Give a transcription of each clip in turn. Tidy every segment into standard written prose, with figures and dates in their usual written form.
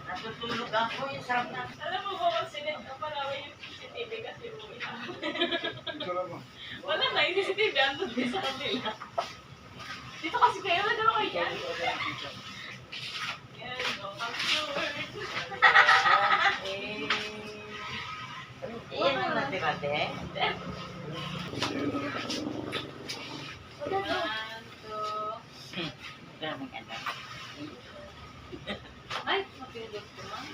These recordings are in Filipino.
Natutulog ako, yung sarap na. Alam mo ba kung sinit ka pala yung CCTV kasi uwi na. Wala na, yung CCTV andun din sa kanila. Dito kasi kayo, nagano kayo yan? Yan, no, password. Iyan ang natira-de. Daming anak. Ay, mapindot ko man.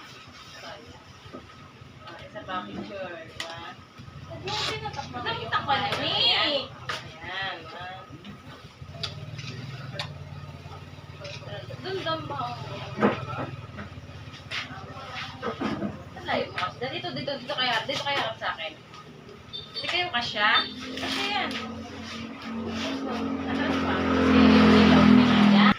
Isa pa picture, diba? Nagtakpan na ni. Ayan, Dundam ba ako? Layo mo kasi. Dito kaya harap sa akin. Hindi kayo kasya? Kasi yan. Ano pa? Kasi ilaw ni Naya.